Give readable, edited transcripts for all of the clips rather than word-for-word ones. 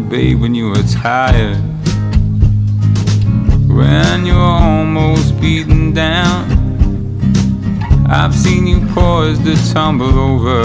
babe, when you were tired, when you were almost beaten down. I've seen you poised to tumble over.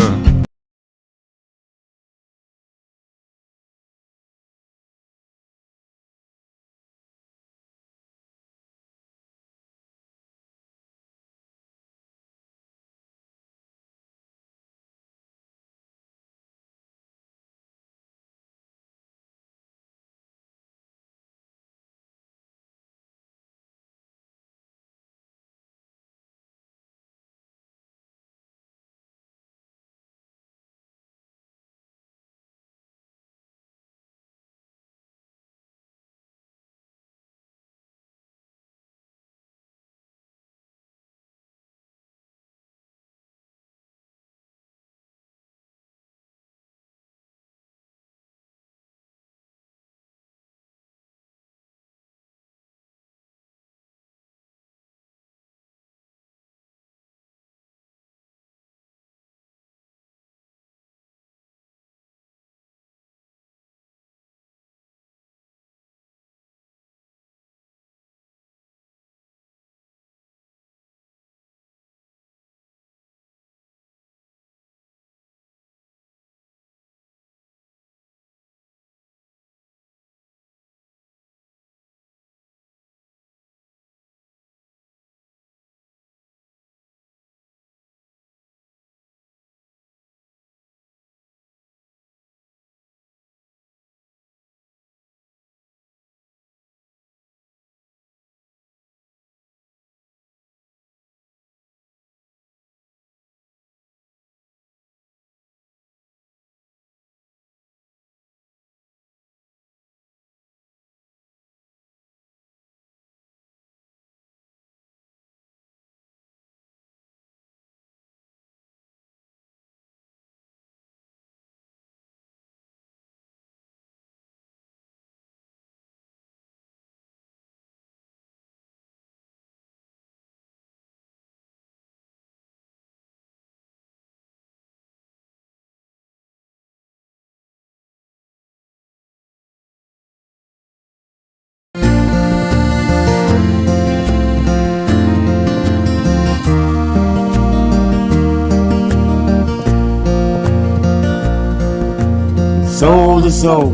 Soul to soul,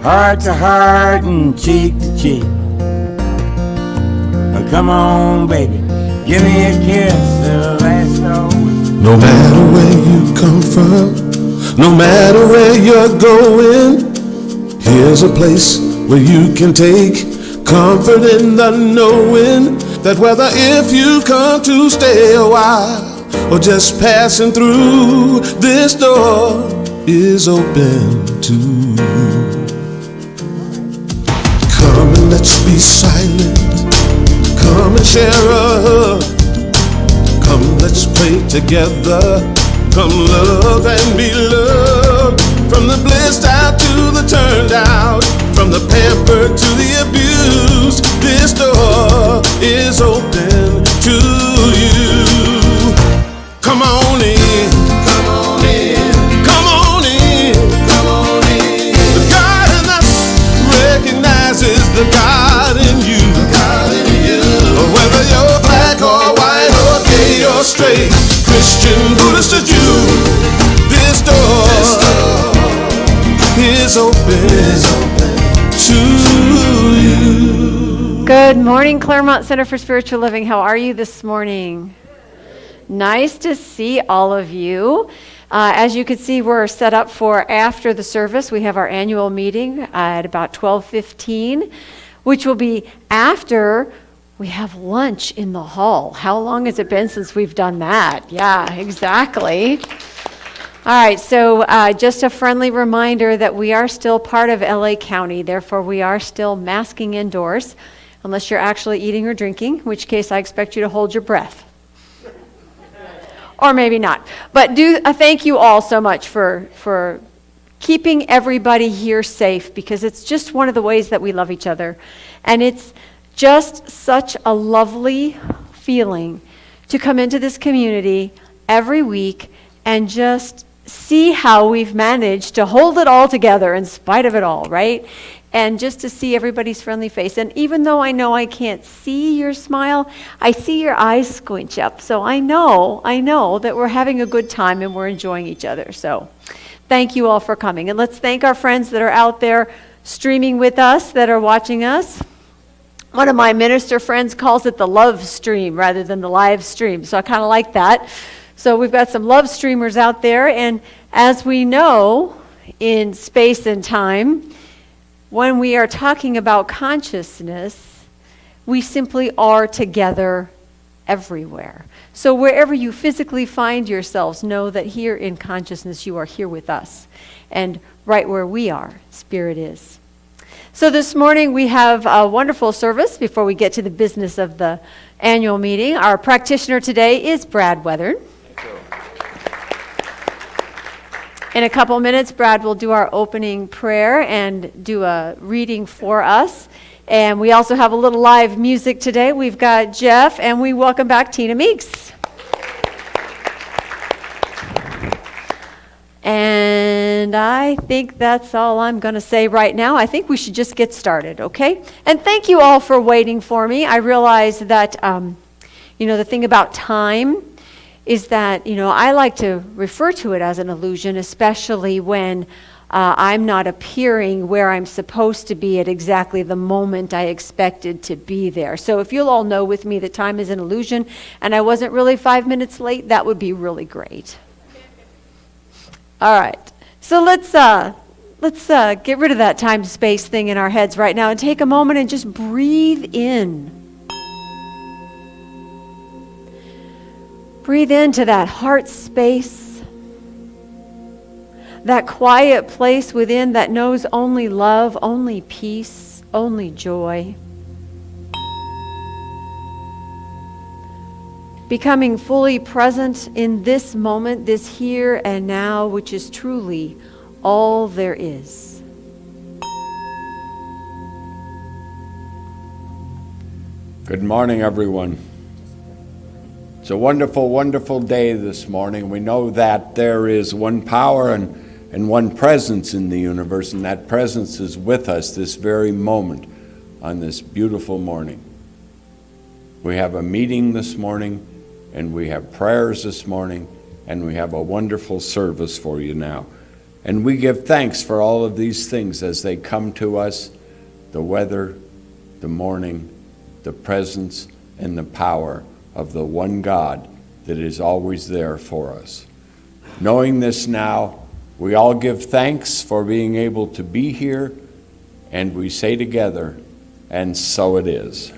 heart to heart, and cheek to cheek. Come on, baby, give me a kiss that'll last all week. No matter where you come from, no matter where you're going, here's a place where you can take comfort in the knowing that whether if you come to stay a while or just passing through, this door is open to you. Come and let's be silent. Come and share a hug. Come, let's pray together. Come love and be loved. From the blissed out to the turned out, from the pampered to the abused, this door is open to you. Come on in. Come on in. Come on in. Come on in. The God in us recognizes the God in you. The God in you. Whether you're black or white or gay or straight, Christian, Buddhist or Jew, this door is open to you. Good morning, Claremont Center for Spiritual Living. How are you this morning? Nice to see all of you. As you can see, we're set up for after the service. We have our annual meeting at about 12:15, which will be after we have lunch in the hall. How long has it been since we've done that? Yeah, exactly. All right, so just a friendly reminder that we are still part of LA County, therefore we are still masking indoors, unless you're actually eating or drinking, in which case I expect you to hold your breath. Or maybe not. But thank you all so much for keeping everybody here safe, because it's just one of the ways that we love each other. And it's just such a lovely feeling to come into this community every week and just see how we've managed to hold it all together in spite of it all, right? And just to see everybody's friendly face. And even though I know I can't see your smile, I see your eyes squinch up. So I know that we're having a good time and we're enjoying each other. So thank you all for coming. And let's thank our friends that are out there streaming with us, that are watching us. One of my minister friends calls it the love stream rather than the live stream. So I kind of like that. So we've got some love streamers out there. And as we know, in space and time, when we are talking about consciousness, we simply are together everywhere. So wherever you physically find yourselves, know that here in consciousness, you are here with us. And right where we are, Spirit is. So this morning we have a wonderful service before we get to the business of the annual meeting. Our practitioner today is Brad Weathern. In a couple minutes, Brad will do our opening prayer and do a reading for us. And we also have a little live music today. We've got Jeff, and we welcome back Tina Meeks. And I think that's all I'm going to say right now. I think we should just get started, okay? And thank you all for waiting for me. I realize that, the thing about time is that, I like to refer to it as an illusion, especially when I'm not appearing where I'm supposed to be at exactly the moment I expected to be there. So if you'll all know with me that time is an illusion and I wasn't really 5 minutes late, that would be really great. All right. So let's get rid of that time-space thing in our heads right now and take a moment and just breathe in. Breathe into that heart space, that quiet place within that knows only love, only peace, only joy. Becoming fully present in this moment, this here and now, which is truly all there is. Good morning, everyone. It's a wonderful, wonderful day this morning. We know that there is one power and one presence in the universe, and that presence is with us this very moment on this beautiful morning. We have a meeting this morning, and we have prayers this morning, and we have a wonderful service for you now. And we give thanks for all of these things as they come to us, the weather, the morning, the presence, and the power of the one God that is always there for us. Knowing this now, we all give thanks for being able to be here, and we say together, and so it is.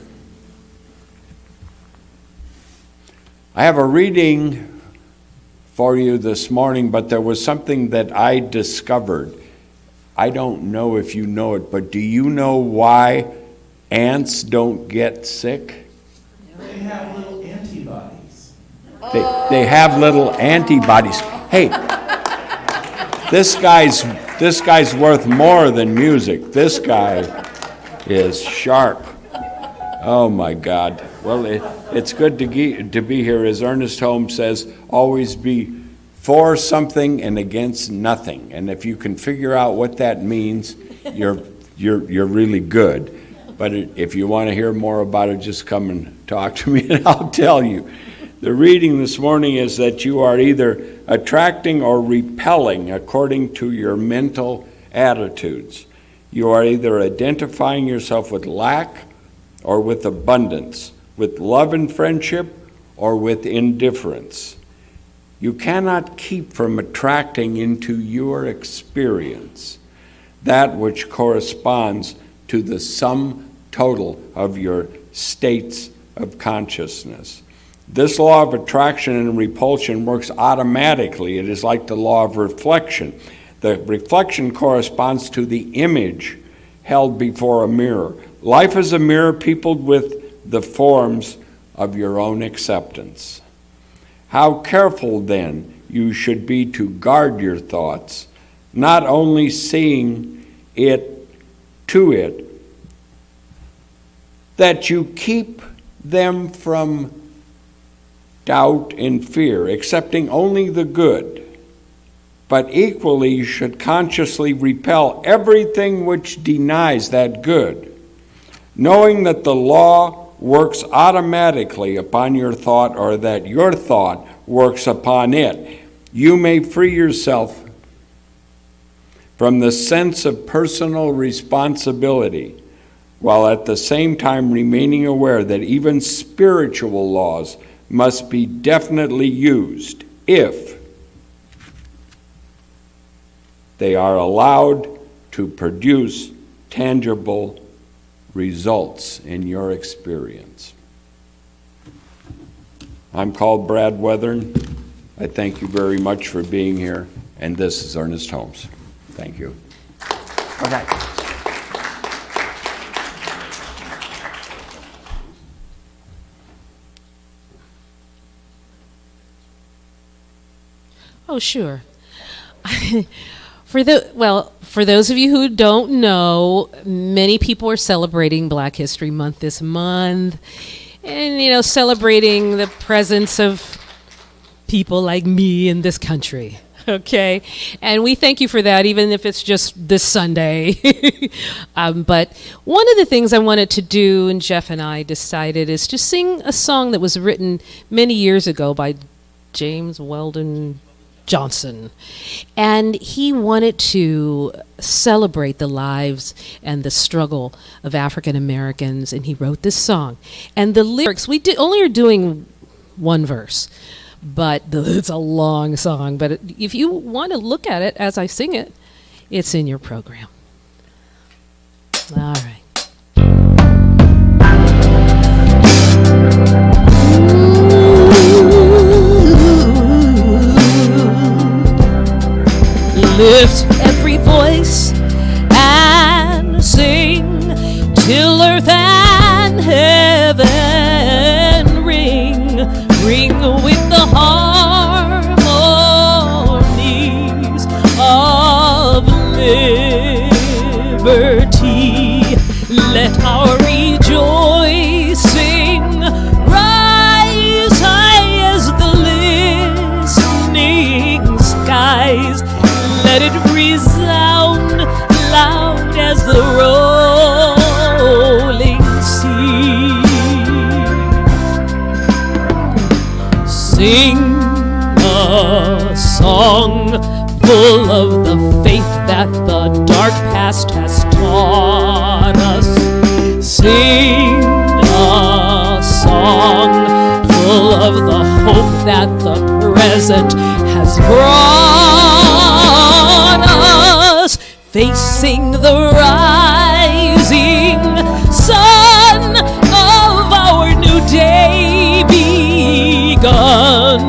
I have a reading for you this morning, but there was something that I discovered. I don't know if you know it, but do you know why ants don't get sick? They have little antibodies. They have little antibodies. Hey, this guy's worth more than music. This guy is sharp. Oh my God. Well, it's good to be here. As Ernest Holmes says, always be for something and against nothing. And if you can figure out what that means, you're really good. But if you want to hear more about it, just come and talk to me and I'll tell you. The reading this morning is that you are either attracting or repelling according to your mental attitudes. You are either identifying yourself with lack or with abundance, with love and friendship or with indifference. You cannot keep from attracting into your experience that which corresponds to the sum total of your states of consciousness. This law of attraction and repulsion works automatically. It is like the law of reflection. The reflection corresponds to the image held before a mirror. Life is a mirror peopled with the forms of your own acceptance. How careful, then, you should be to guard your thoughts, not only seeing it to it, that you keep them from doubt and fear, accepting only the good, But equally, you should consciously repel everything which denies that good, knowing that the law works automatically upon your thought, or that your thought works upon it. You may free yourself from the sense of personal responsibility, while at the same time remaining aware that even spiritual laws must be definitely used if they are allowed to produce tangible results in your experience. I'm called Brad Weathern. I thank you very much for being here, and this is Ernest Holmes. Thank you. Okay. Oh, sure. For those of you who don't know, many people are celebrating Black History Month this month, and celebrating the presence of people like me in this country. Okay, and we thank you for that, even if it's just this Sunday. But one of the things I wanted to do, and Jeff and I decided, is to sing a song that was written many years ago by James Weldon Johnson. And he wanted to celebrate the lives and the struggle of African Americans, and he wrote this song. And the lyrics, only are doing one verse, but it's a long song. But if you want to look at it as I sing it, it's in your program. All right. Lift every voice and sing till earth and heaven ring with the harmonies of liberty. Let our rejoicing rise high as the listening skies. Let it resound loud as the rolling sea. Sing a song full of the faith that the dark past has taught us. Sing a song full of the hope that the present has brought us. Facing the rising sun of our new day begun,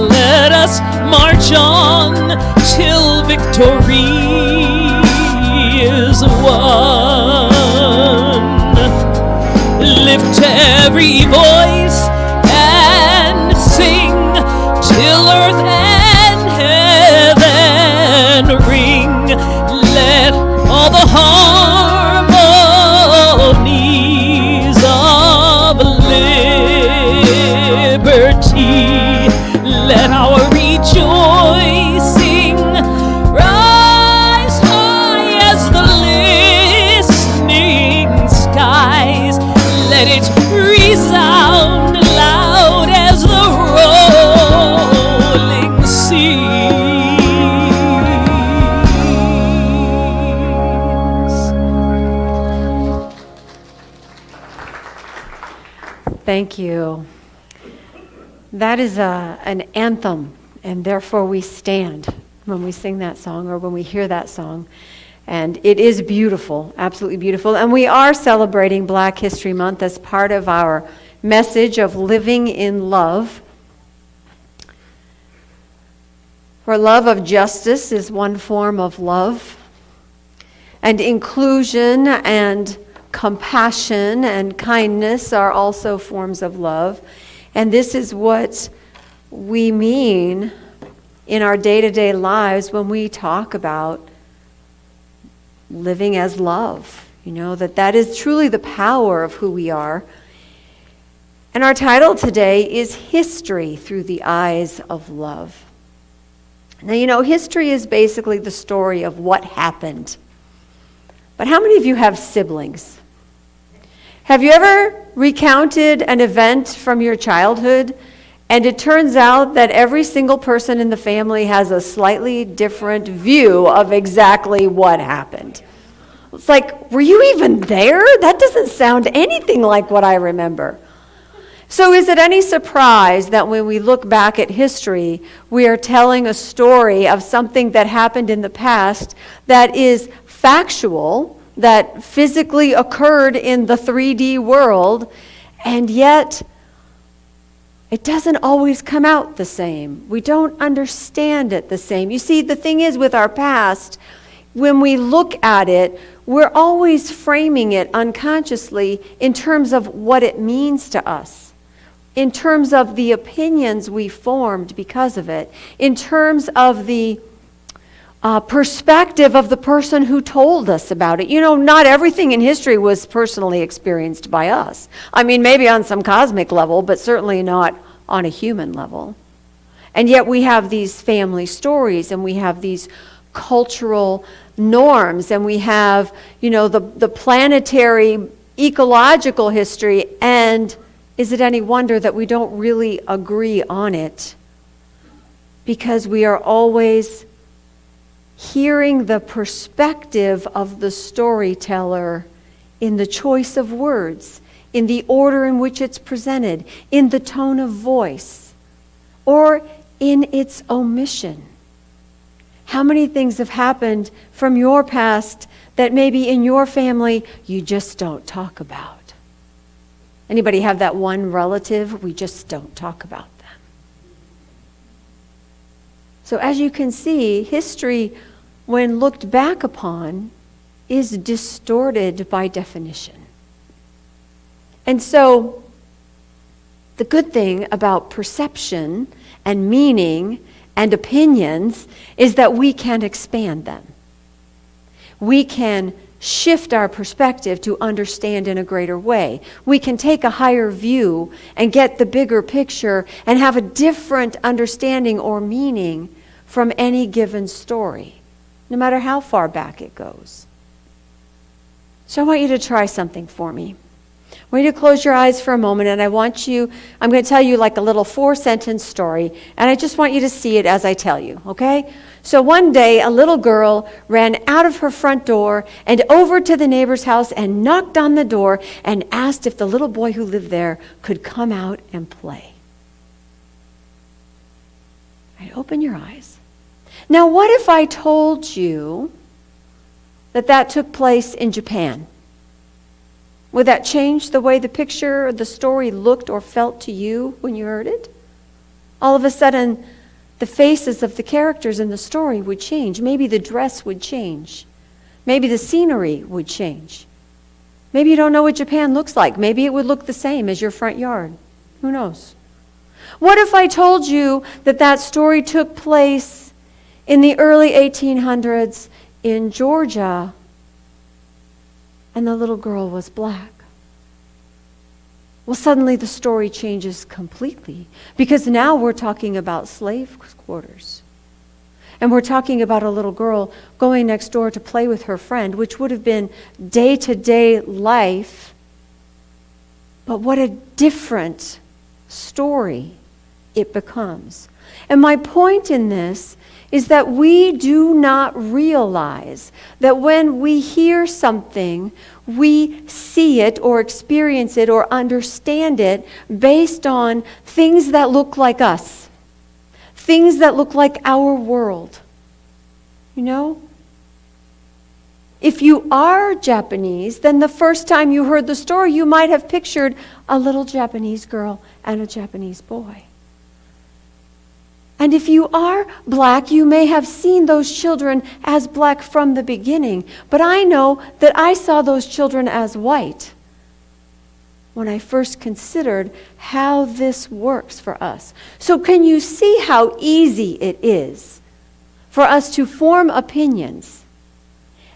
let us march on till victory is won. Lift every voice and sing till earth and heaven ring. Let all the harmonies of liberty, let our rejoicing rise high as the listening skies. Let it resound loud as the rolling seas. Thank you. That is an anthem, and therefore we stand when we sing that song or when we hear that song. And it is beautiful, absolutely beautiful. And we are celebrating Black History Month as part of our message of living in love. For love of justice is one form of love. And inclusion and compassion and kindness are also forms of love. And this is what we mean in our day-to-day lives when we talk about living as love. You know, that is truly the power of who we are. And our title today is History Through the Eyes of Love. Now, history is basically the story of what happened. But how many of you have siblings? Have you ever recounted an event from your childhood, and it turns out that every single person in the family has a slightly different view of exactly what happened? It's like, were you even there? That doesn't sound anything like what I remember. So is it any surprise that when we look back at history, we are telling a story of something that happened in the past that is factual, that physically occurred in the 3D world, and yet it doesn't always come out the same. We don't understand it the same. You see, the thing is with our past, when we look at it, we're always framing it unconsciously in terms of what it means to us, in terms of the opinions we formed because of it, in terms of the perspective of the person who told us about it. Not everything in history was personally experienced by us. I mean, maybe on some cosmic level, but certainly not on a human level. And yet we have these family stories, and we have these cultural norms, and we have, the planetary ecological history, and is it any wonder that we don't really agree on it? Because we are always hearing the perspective of the storyteller in the choice of words, in the order in which it's presented, in the tone of voice, or in its omission. How many things have happened from your past that maybe in your family you just don't talk about? Anybody have that one relative we just don't talk about them? So as you can see, history, when looked back upon, is distorted by definition. And so the good thing about perception and meaning and opinions is that we can expand them. We can shift our perspective to understand in a greater way. We can take a higher view and get the bigger picture and have a different understanding or meaning from any given story, no matter how far back it goes. So I want you to try something for me. I want you to close your eyes for a moment, and I'm going to tell you like a little 4-sentence story, and I just want you to see it as I tell you, okay? So one day, a little girl ran out of her front door and over to the neighbor's house and knocked on the door and asked if the little boy who lived there could come out and play. Right, open your eyes. Now, what if I told you that took place in Japan? Would that change the way the picture or the story looked or felt to you when you heard it? All of a sudden, the faces of the characters in the story would change. Maybe the dress would change. Maybe the scenery would change. Maybe you don't know what Japan looks like. Maybe it would look the same as your front yard. Who knows? What if I told you that story took place in the early 1800s in Georgia, and the little girl was black? Well, suddenly the story changes completely, because now we're talking about slave quarters. And we're talking about a little girl going next door to play with her friend, which would have been day-to-day life. But what a different story it becomes. And my point in this is that we do not realize that when we hear something, we see it or experience it or understand it based on things that look like us, things that look like our world. If you are Japanese, then the first time you heard the story, you might have pictured a little Japanese girl and a Japanese boy. And if you are black, you may have seen those children as black from the beginning. But I know that I saw those children as white when I first considered how this works for us. So can you see how easy it is for us to form opinions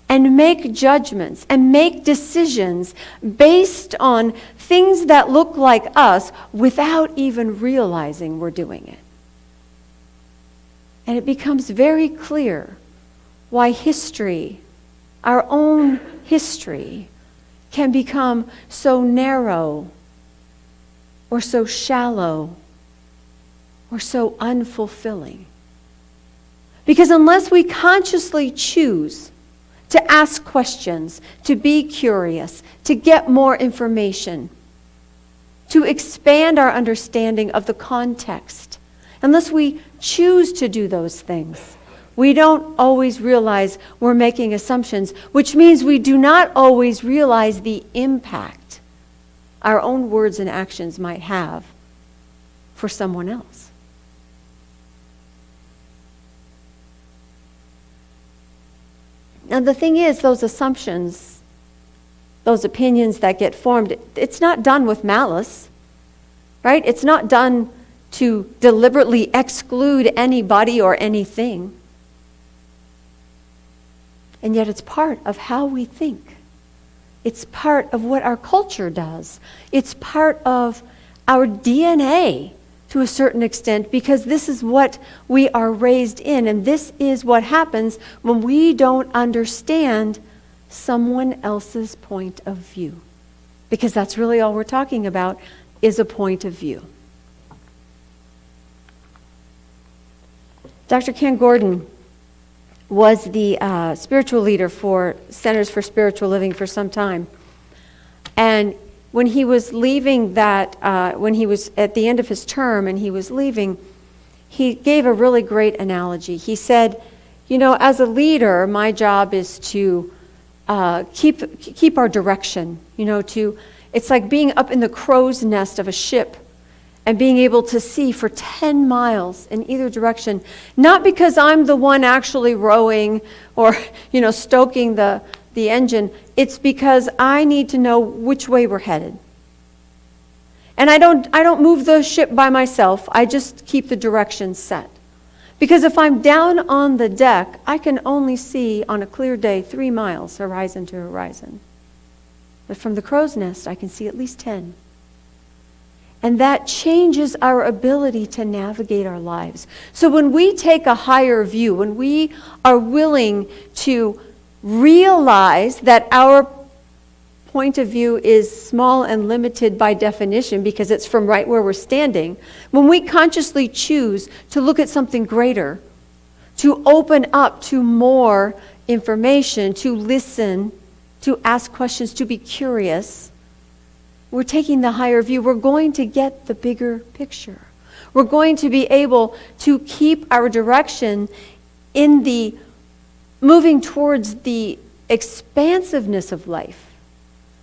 and make judgments and make decisions based on things that look like us without even realizing we're doing it? And it becomes very clear why history, our own history, can become so narrow or so shallow or so unfulfilling. Because unless we consciously choose to ask questions, to be curious, to get more information, to expand our understanding of the context, unless we choose to do those things, we don't always realize we're making assumptions, which means we do not always realize the impact our own words and actions might have for someone else. Now, the thing is, those assumptions, those opinions that get formed, it's not done with malice, right? It's not done to deliberately exclude anybody or anything. And yet it's part of how we think. It's part of what our culture does. It's part of our DNA to a certain extent, because this is what we are raised in, and this is what happens when we don't understand someone else's point of view. Because that's really all we're talking about, is a point of view. Dr. Ken Gordon was the spiritual leader for Centers for Spiritual Living for some time. And when he was leaving that, when he was at the end of his term and he was leaving, he gave a really great analogy. He said, you know, as a leader, my job is to keep our direction, you know, it's like being up in the crow's nest of a ship and being able to see for 10 miles in either direction, not because I'm the one actually rowing or, you know, stoking the engine. It's because I need to know which way we're headed. And I don't move the ship by myself. I just keep the direction set. Because if I'm down on the deck, I can only see on a clear day 3 miles, horizon to horizon. But from the crow's nest, I can see at least 10. And that changes our ability to navigate our lives. So when we take a higher view, when we are willing to realize that our point of view is small and limited by definition because it's from right where we're standing, when we consciously choose to look at something greater, to open up to more information, to listen, to ask questions, to be curious, we're taking the higher view. We're going to get the bigger picture. We're going to be able to keep our direction in the moving towards the expansiveness of life,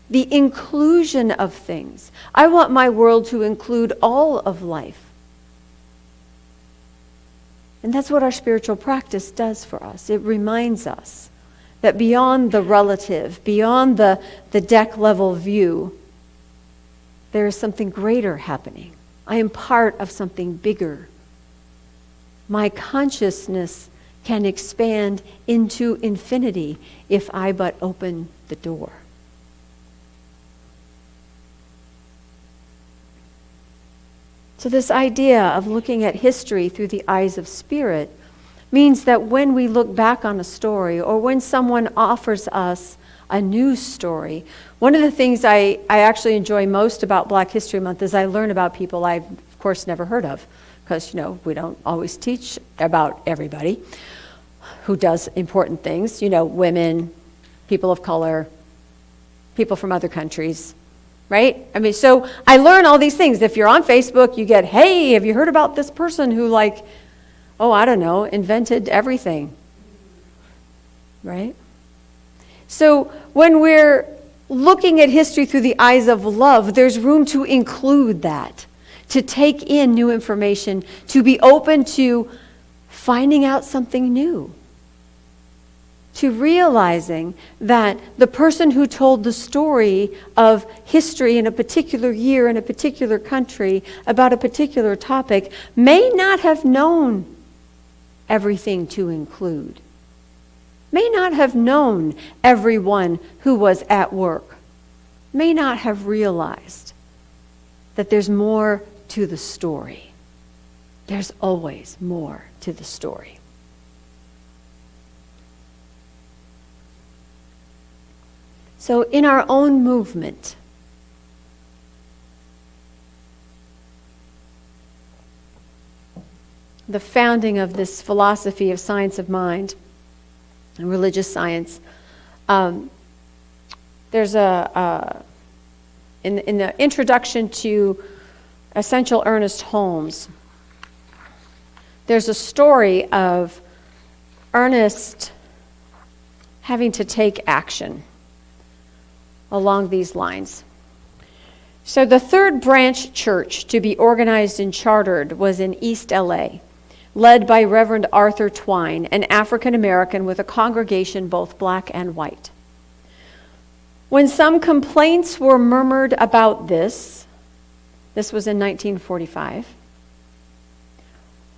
the inclusion of things. I want my world to include all of life. And that's what our spiritual practice does for us. It reminds us that beyond the relative, beyond the deck level view, there is something greater happening. I am part of something bigger. My consciousness can expand into infinity if I but open the door. So this idea of looking at history through the eyes of spirit means that when we look back on a story, or when someone offers us a new story, one of the things I actually enjoy most about Black History Month is I learn about people I've, of course, never heard of. Because, you know, we don't always teach about everybody who does important things. You know, women, people of color, people from other countries, right? I mean, so I learn all these things. If you're on Facebook, you get, hey, have you heard about this person who, like, oh, I don't know, invented everything, right? So when we're looking at history through the eyes of love, there's room to include that, to take in new information, to be open to finding out something new, to realizing that the person who told the story of history in a particular year in a particular country about a particular topic may not have known everything to include, may not have known everyone who was at work, may not have realized that there's more to the story. There's always more to the story. So in our own movement, the founding of this philosophy of science of mind and religious science, there's in the introduction to Essential Ernest Holmes, there's a story of Ernest having to take action along these lines. So the third branch church to be organized and chartered was in East LA, led by Reverend Arthur Twine, an African American with a congregation both black and white. When some complaints were murmured about this was in 1945,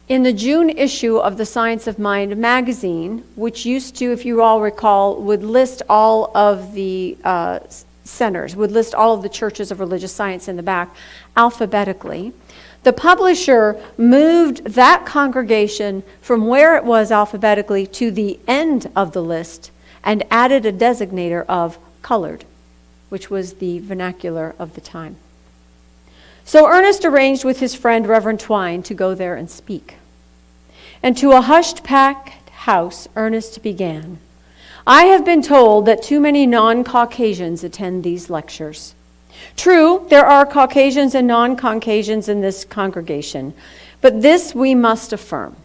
in the June issue of the Science of Mind magazine, which used to, if you all recall, would list all of the centers, would list all of the churches of religious science in the back alphabetically, the publisher moved that congregation from where it was alphabetically to the end of the list and added a designator of colored, which was the vernacular of the time. So Ernest arranged with his friend Reverend Twine to go there and speak. And to a hushed, packed house, Ernest began, "I have been told that too many non-Caucasians attend these lectures. True, there are Caucasians and non-Caucasians in this congregation, but this we must affirm.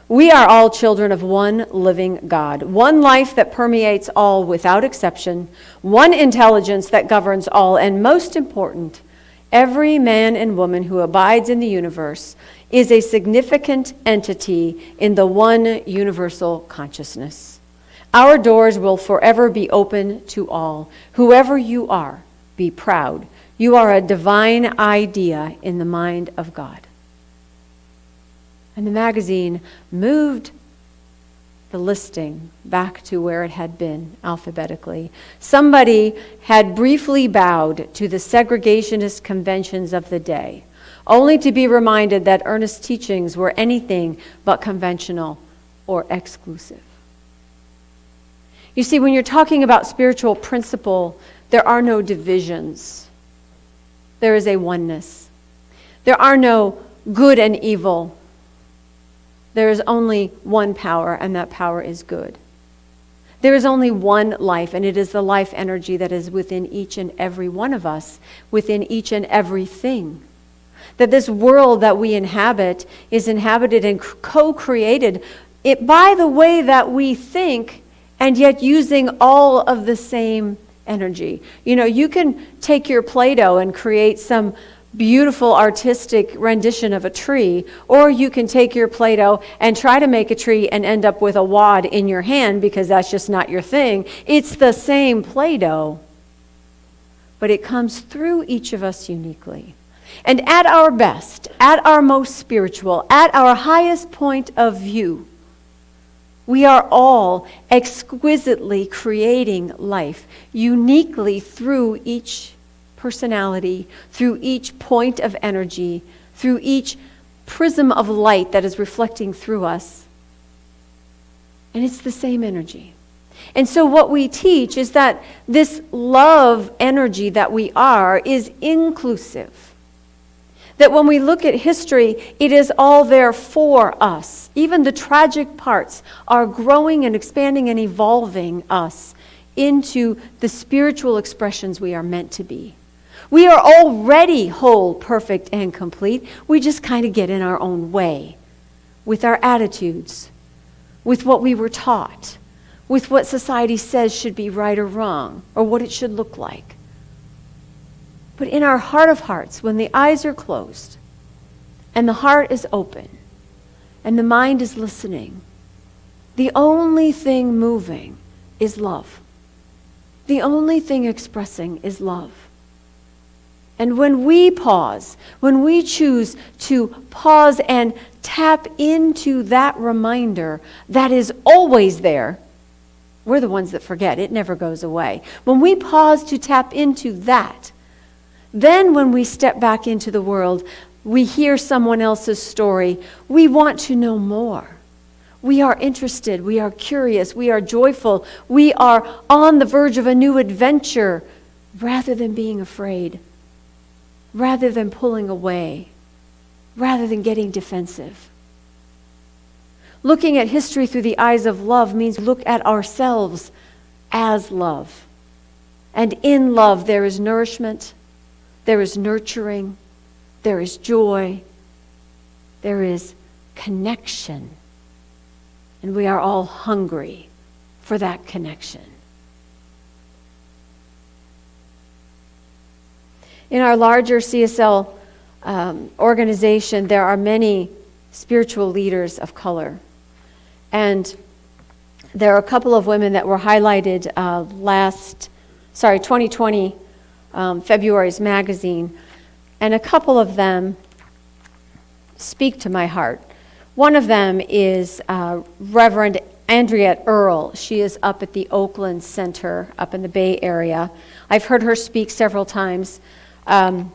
We are all children of one living God, one life that permeates all without exception, one intelligence that governs all, and most important, every man and woman who abides in the universe is a significant entity in the one universal consciousness. Our doors will forever be open to all. Whoever you are, be proud. You are a divine idea in the mind of God." And the magazine moved the listing back to where it had been alphabetically. Somebody had briefly bowed to the segregationist conventions of the day, only to be reminded that Ernest's teachings were anything but conventional or exclusive. You see, when you're talking about spiritual principle, there are no divisions. There is a oneness. There are no good and evil. There is only one power, and that power is good. There is only one life, and it is the life energy that is within each and every one of us, within each and everything. That this world that we inhabit is inhabited and co-created by the way that we think, and yet using all of the same energy. You know, you can take your Play-Doh and create some beautiful artistic rendition of a tree, or you can take your Play-Doh and try to make a tree and end up with a wad in your hand because that's just not your thing. It's the same Play-Doh, but it comes through each of us uniquely. And at our best, at our most spiritual, at our highest point of view, we are all exquisitely creating life, uniquely through each personality, through each point of energy, through each prism of light that is reflecting through us. And it's the same energy. And so what we teach is that this love energy that we are is inclusive. That when we look at history, it is all there for us. Even the tragic parts are growing and expanding and evolving us into the spiritual expressions we are meant to be. We are already whole, perfect, and complete. We just kind of get in our own way with our attitudes, with what we were taught, with what society says should be right or wrong, or what it should look like. But in our heart of hearts, when the eyes are closed and the heart is open and the mind is listening, the only thing moving is love. The only thing expressing is love. And when we pause, when we choose to pause and tap into that reminder that is always there, we're the ones that forget. It never goes away. When we pause to tap into that, then when we step back into the world, we hear someone else's story, we want to know more. We are interested, we are curious, we are joyful, we are on the verge of a new adventure rather than being afraid, rather than pulling away, rather than getting defensive. Looking at history through the eyes of love means look at ourselves as love. And in love there is nourishment, there is nurturing, there is joy, there is connection. And we are all hungry for that connection. In our larger CSL organization, there are many spiritual leaders of color. And there are a couple of women that were highlighted 2020, February's magazine. And a couple of them speak to my heart. One of them is Reverend Andriette Earle. She is up at the Oakland Center, up in the Bay Area. I've heard her speak several times. And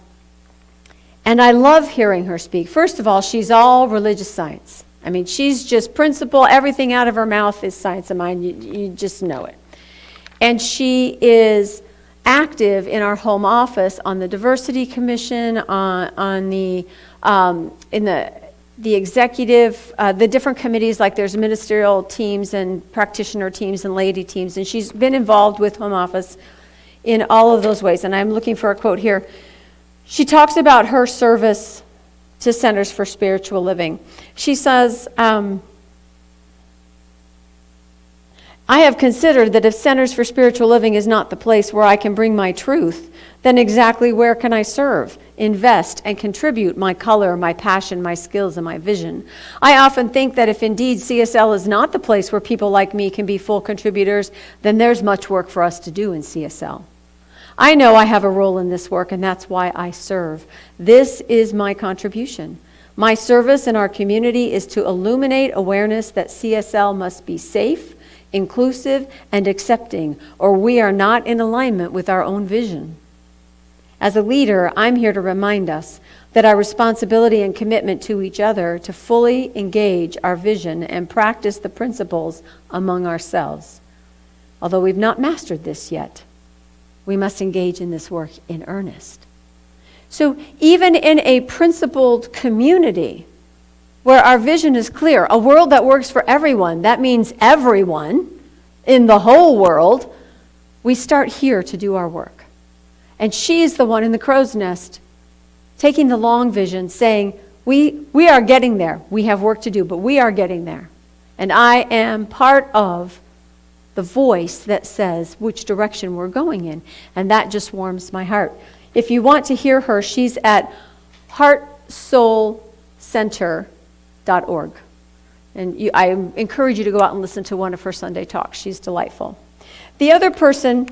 I love hearing her speak. First of all, she's all religious science. I mean, she's just principle. Everything out of her mouth is science of mind. You just know it. And she is active in our home office on the Diversity Commission, in the executive, the different committees, like there's ministerial teams and practitioner teams and laity teams, and she's been involved with home office in all of those ways. And I'm looking for a quote here. She talks about her service to Centers for Spiritual Living. She says, I have considered that if Centers for Spiritual Living is not the place where I can bring my truth, then exactly where can I serve, invest, and contribute my color, my passion, my skills, and my vision? I often think that if indeed CSL is not the place where people like me can be full contributors, then there's much work for us to do in CSL. I know I have a role in this work, and that's why I serve. This is my contribution. My service in our community is to illuminate awareness that CSL must be safe, inclusive, and accepting, or we are not in alignment with our own vision. As a leader, I'm here to remind us that our responsibility and commitment to each other to fully engage our vision and practice the principles among ourselves. Although we've not mastered this yet, we must engage in this work in earnest. So even in a principled community where our vision is clear, a world that works for everyone, that means everyone in the whole world, we start here to do our work. And she is the one in the crow's nest, taking the long vision, saying, we are getting there. We have work to do, but we are getting there. And I am part of the voice that says which direction we're going in. And that just warms my heart. If you want to hear her, she's at heartsoulcenter.org. And I encourage you to go out and listen to one of her Sunday talks. She's delightful. The other person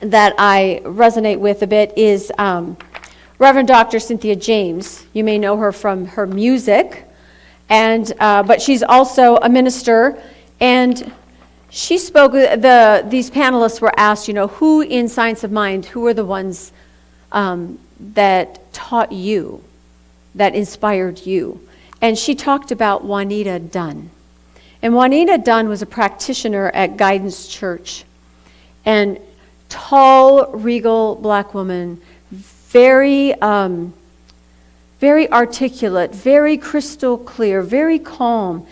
that I resonate with a bit is Reverend Dr. Cynthia James. You may know her from her music, but she's also a minister. And she spoke. These panelists were asked, who in Science of Mind, who are the ones that taught you, that inspired you? And she talked about Juanita Dunn. And Juanita Dunn was a practitioner at Guidance Church. And tall, regal black woman, very articulate, very crystal clear, very calm.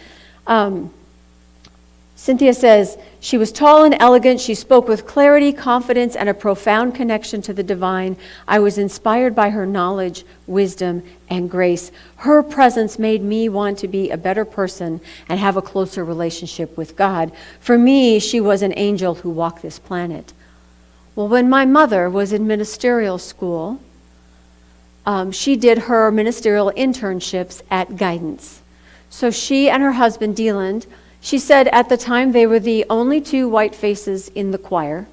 Cynthia says, she was tall and elegant. She spoke with clarity, confidence, and a profound connection to the divine. I was inspired by her knowledge, wisdom, and grace. Her presence made me want to be a better person and have a closer relationship with God. For me, she was an angel who walked this planet. Well, when my mother was in ministerial school, she did her ministerial internships at Guidance. So she and her husband, Deland, she said at the time they were the only two white faces in the choir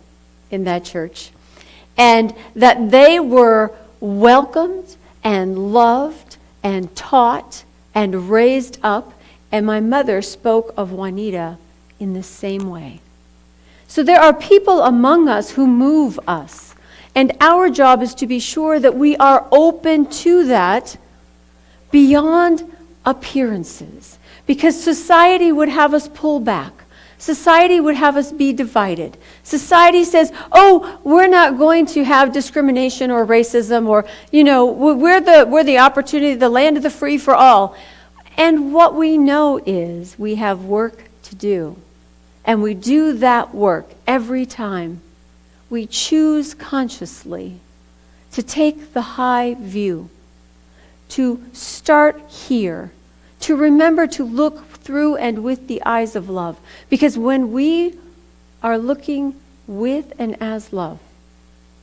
in that church, and that they were welcomed and loved and taught and raised up, and my mother spoke of Juanita in the same way. So there are people among us who move us, and our job is to be sure that we are open to that beyond appearances, because society would have us pull back. Society would have us be divided. Society says, oh, we're not going to have discrimination or racism, or, we're the opportunity, the land of the free for all. And what we know is we have work to do. And we do that work every time we choose consciously to take the high view, to start here, to remember to look through and with the eyes of love. Because when we are looking with and as love,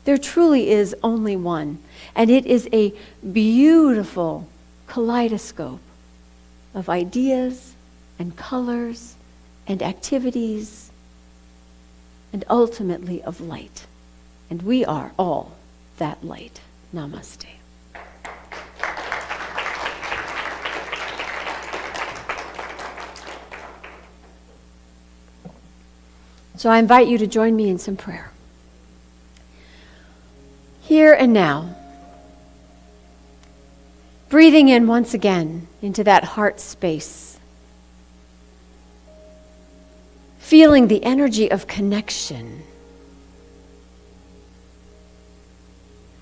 there truly is only one. And it is a beautiful kaleidoscope of ideas and colors and activities and ultimately of light. And we are all that light. Namaste. So I invite you to join me in some prayer. Here and now, breathing in once again into that heart space, feeling the energy of connection.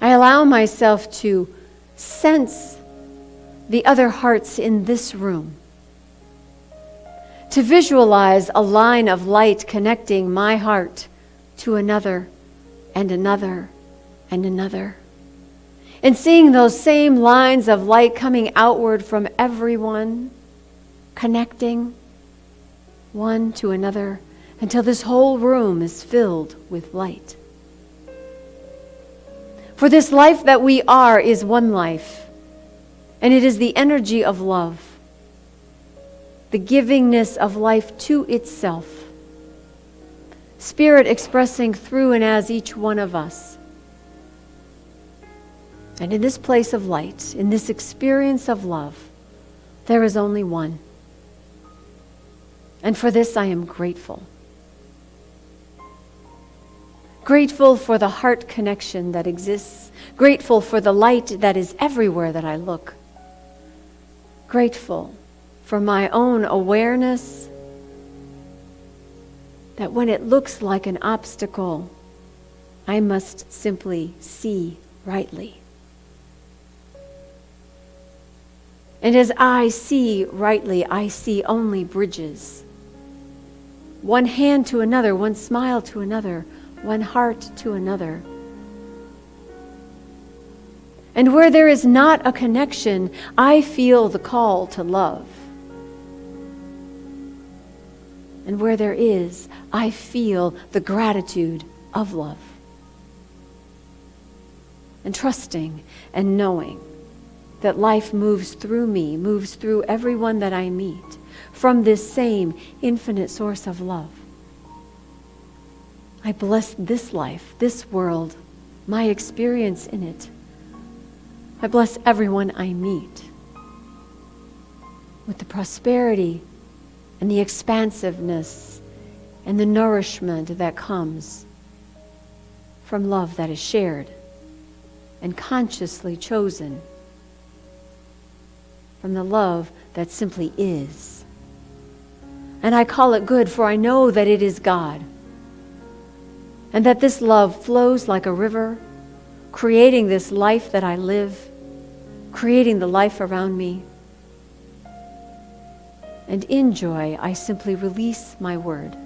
I allow myself to sense the other hearts in this room, to visualize a line of light connecting my heart to another and another and another. And seeing those same lines of light coming outward from everyone, connecting one to another until this whole room is filled with light. For this life that we are is one life, and it is the energy of love. The givingness of life to itself. Spirit expressing through and as each one of us. And in this place of light, in this experience of love, there is only one. And for this I am grateful. Grateful for the heart connection that exists. Grateful for the light that is everywhere that I look. Grateful for my own awareness that when it looks like an obstacle, I must simply see rightly. And as I see rightly, I see only bridges. One hand to another, one smile to another, one heart to another. And where there is not a connection, I feel the call to love. And where there is, I feel the gratitude of love. And trusting and knowing that life moves through me, moves through everyone that I meet, from this same infinite source of love. I bless this life, this world, my experience in it. I bless everyone I meet with the prosperity and the expansiveness and the nourishment that comes from love that is shared and consciously chosen, from the love that simply is. And I call it good, for I know that it is God, and that this love flows like a river, creating this life that I live, creating the life around me. And in joy, I simply release my word.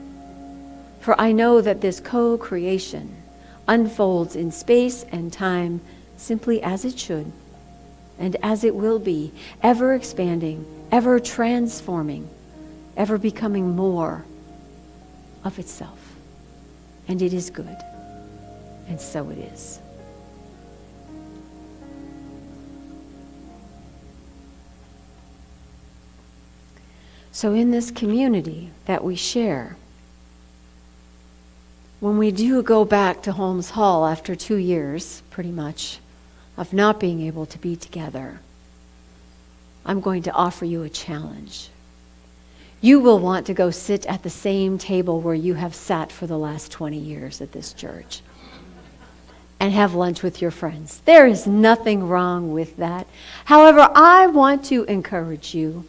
For I know that this co-creation unfolds in space and time simply as it should, and as it will be, ever expanding, ever transforming, ever becoming more of itself. And it is good, and so it is. So in this community that we share, when we do go back to Holmes Hall after 2 years, pretty much, of not being able to be together, I'm going to offer you a challenge. You will want to go sit at the same table where you have sat for the last 20 years at this church. and have lunch with your friends. There is nothing wrong with that. However, I want to encourage you.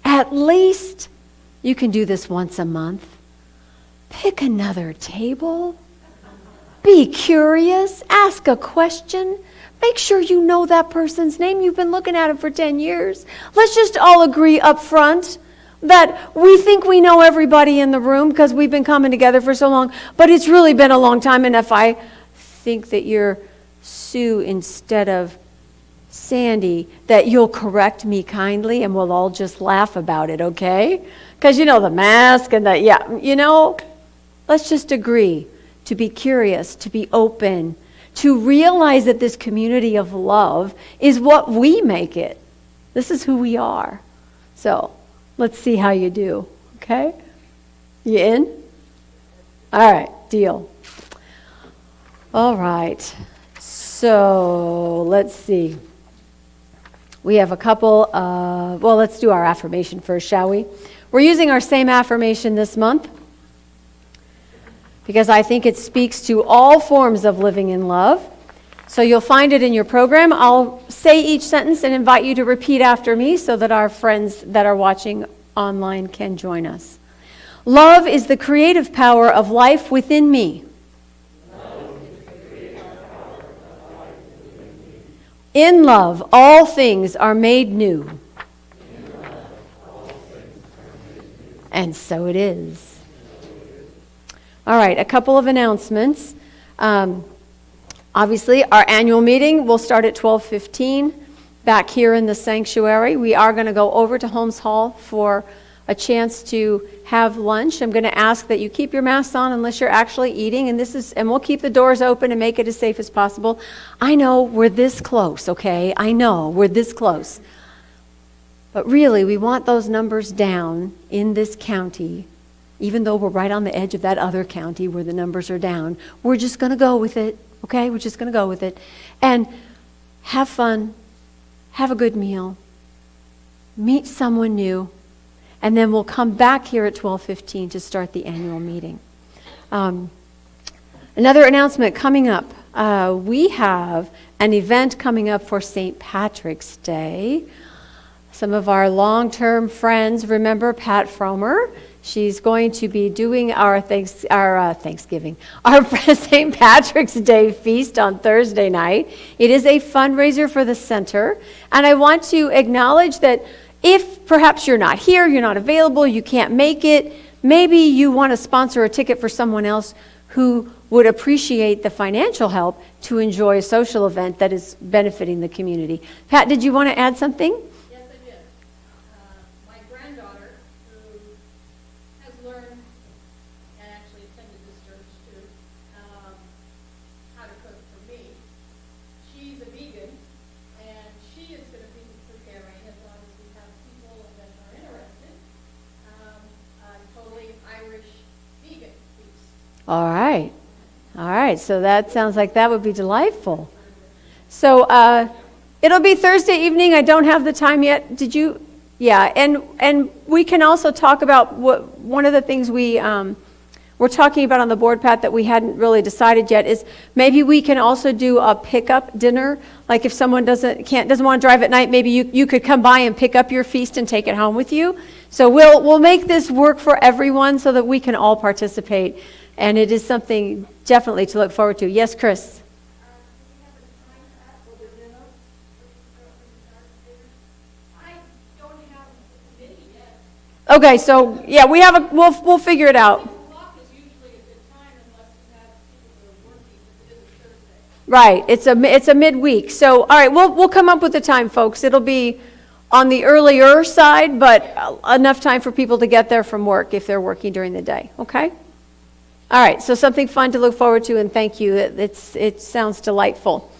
At least you can do this once a month. Pick another table. Be curious. Ask a question. Make sure you know that person's name. You've been looking at him for 10 years. Let's just all agree up front that we think we know everybody in the room because we've been coming together for so long, but it's really been a long time, and if I think that you're Sue instead of Sandy, that you'll correct me kindly and we'll all just laugh about it, okay? Because you know the mask and let's just agree to be curious, to be open, to realize that this community of love is what we make it. This is who we are. So let's see how you do, okay? You in? All right, deal. All right, so let's see. We have a couple of, let's do our affirmation first, shall we? We're using our same affirmation this month because I think it speaks to all forms of living in love. So you'll find it in your program. I'll say each sentence and invite you to repeat after me so that our friends that are watching online can join us. Love is the creative power of life within me. In love, all things are made new. And so it is. All right, a couple of announcements. Obviously, our annual meeting will start at 12:15 back here in the sanctuary. We are going to go over to Holmes Hall for a chance to have lunch. I'm going to ask that you keep your masks on unless you're actually eating, and we'll keep the doors open and make it as safe as possible. I know we're this close, okay? I know we're this close. But really, we want those numbers down in this county, even though we're right on the edge of that other county where the numbers are down. We're just going to go with it, okay? We're just going to go with it. And have fun, have a good meal, meet someone new, and then we'll come back here at 12:15 to start the annual meeting. Another announcement coming up. We have an event coming up for St. Patrick's Day. Some of our long-term friends remember Pat Fromer. She's going to be doing our Thanksgiving, our St. Patrick's Day feast on Thursday night. It is a fundraiser for the center, and I want to acknowledge that if perhaps you're not here, you're not available, you can't make it, maybe you want to sponsor a ticket for someone else who would appreciate the financial help to enjoy a social event that is benefiting the community. Pat, did you want to add something? Yes, I did. My granddaughter, who has learned and actually attended this church too, how to cook for me, she's a vegan, and she is going to be preparing, as long as we have people that are interested, a totally Irish vegan feast. All right. All right, so that sounds like that would be delightful. So it'll be Thursday evening. I don't have the time yet. Did you? Yeah, and we can also talk about one of the things we're talking about on the board, Pat, that we hadn't really decided yet is maybe we can also do a pickup dinner. Like if someone doesn't want to drive at night, maybe you could come by and pick up your feast and take it home with you. So we'll make this work for everyone so that we can all participate. And it is something definitely to look forward to. Yes, Chris? Okay, so yeah, we'll figure it out. Right, it's a midweek. So all right, we'll come up with the time, folks. It'll be on the earlier side, but enough time for people to get there from work if they're working during the day. Okay? All right, so something fun to look forward to, and thank you. It sounds delightful.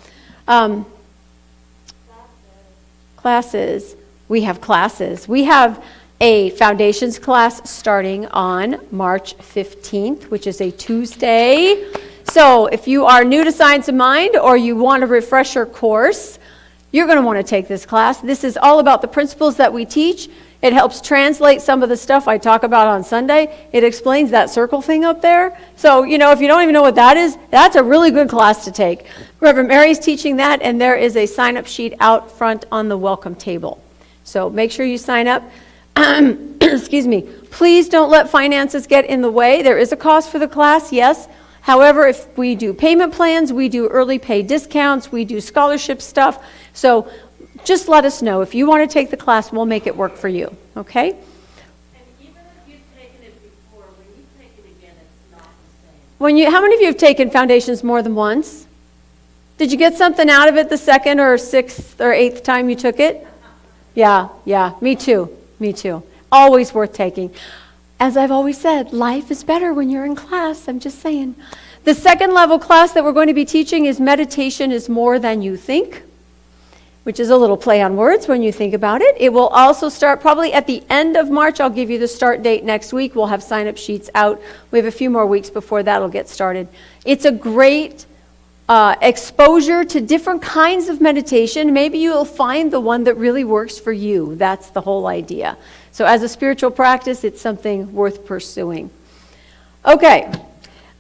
Classes. We have classes. We have a foundations class starting on March 15th, which is a Tuesday. So if you are new to Science of Mind or you want a refresher course, you're going to want to take this class. This is all about the principles that we teach It helps translate some of the stuff I talk about on Sunday. It explains that circle thing up there. So, if you don't even know what that is, that's a really good class to take. Reverend Mary's teaching that, and there is a sign-up sheet out front on the welcome table. So make sure you sign up. Excuse me. Please don't let finances get in the way. There is a cost for the class, yes. However, if we do payment plans, we do early pay discounts, we do scholarship stuff. So just let us know. If you want to take the class, we'll make it work for you, okay? And even if you've taken it before, when you take it again, it's not the same. How many of you have taken Foundations more than once? Did you get something out of it the second or sixth or eighth time you took it? Yeah, me too. Always worth taking. As I've always said, life is better when you're in class. I'm just saying. The second level class that we're going to be teaching is Meditation is More Than You Think, which is a little play on words when you think about it. It will also start probably at the end of March. I'll give you the start date next week. We'll have sign-up sheets out. We have a few more weeks before that'll get started. It's a great exposure to different kinds of meditation. Maybe you'll find the one that really works for you. That's the whole idea. So as a spiritual practice, it's something worth pursuing. Okay,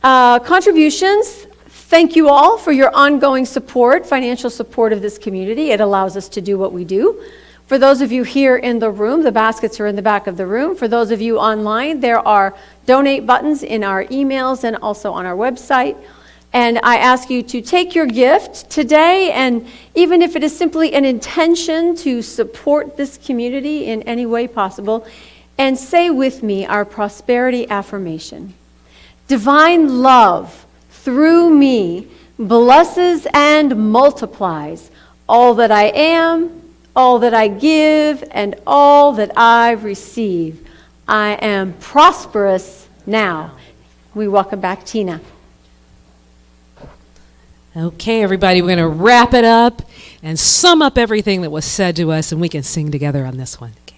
contributions. Thank you all for your ongoing support, financial support of this community. It allows us to do what we do. For those of you here in the room, the baskets are in the back of the room. For those of you online, there are donate buttons in our emails and also on our website. And I ask you to take your gift today, and even if it is simply an intention to support this community in any way possible, and say with me our prosperity affirmation. Divine love through me blesses and multiplies all that I am, all that I give, and all that I receive. I am prosperous now. We welcome back Tina. Okay, everybody, we're going to wrap it up and sum up everything that was said to us, and we can sing together on this one. Okay.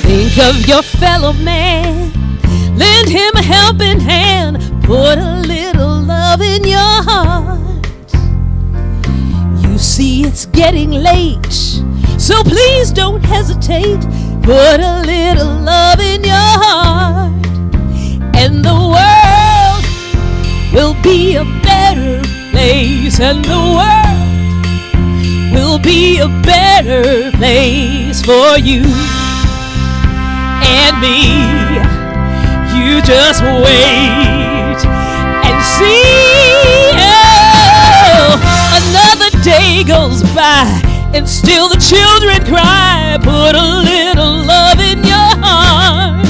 Think of your fellow man, lend him a helping hand, put a little love in your heart. You see it's getting late, so please don't hesitate. Put a little love in your heart, and the world will be a better place, and the world will be a better place for you and me. You just wait and see. Another day goes by and still the children cry. Put a little love in your heart.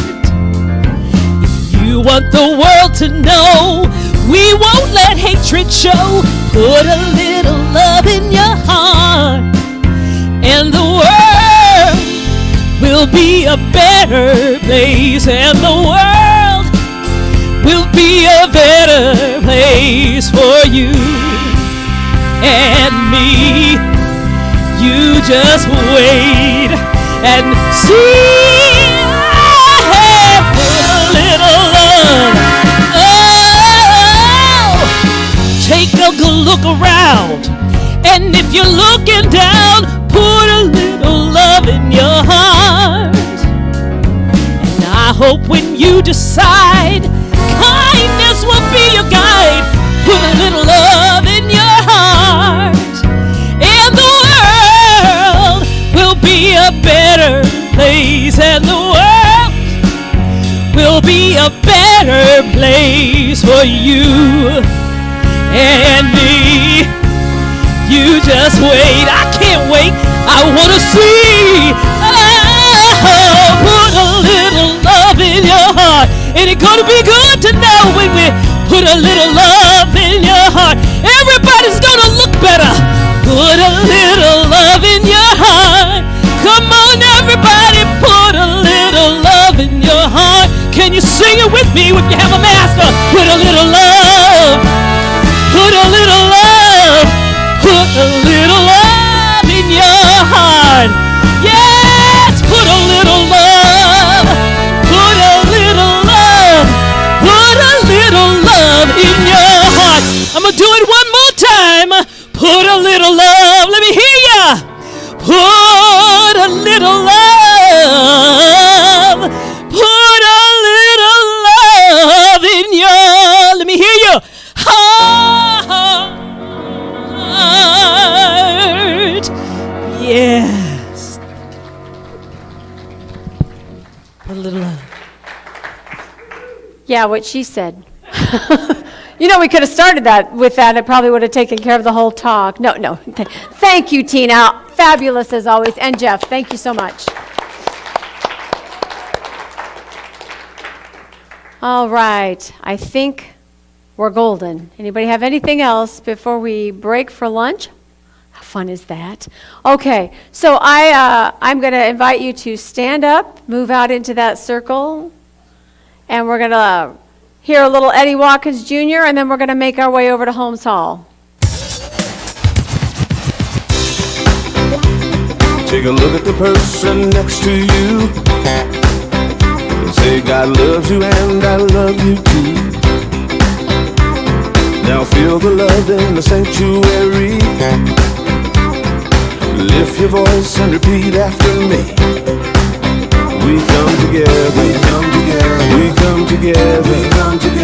If you want the world to know we won't let hatred show, put a little love in your heart, and the world will be a better place, and the world will be a better place for you and me. You just wait and see. Put a little love. Oh, take a good look around, and if you're looking down, put a little love in your heart. And I hope when you decide kindness will be your guide, put a little love in your heart, and the world will be a better place, and the world will be a better place for you and me. You just wait. I can't wait. I want to see. Oh, put a little love in your heart. And it's going to be good to know when we put a little love in your heart. Everybody's going to look better. Put a little love in your heart. Come on, everybody, put a little love in your heart. Can you sing it with me if you have a mask on? Put a little love. Put a little love. Put a little love in your heart. Yes, put a little love. Put a little love. Junior. Let me hear you. Heart. Yes. A little. Yeah, what she said. You know, we could have started that with that. It probably would have taken care of the whole talk. No. Thank you, Tina. Fabulous as always. And Jeff, thank you so much. All right. I think we're golden. Anybody have anything else before we break for lunch? How fun is that? Okay. So I'm going to invite you to stand up, move out into that circle, and we're going to hear a little Eddie Watkins Jr., and then we're going to make our way over to Holmes Hall. Take a look at the person next to you and say, God loves you and I love you too. Now feel the love in the sanctuary. Lift your voice and repeat after me. We come together, we come together, we come together, we come together.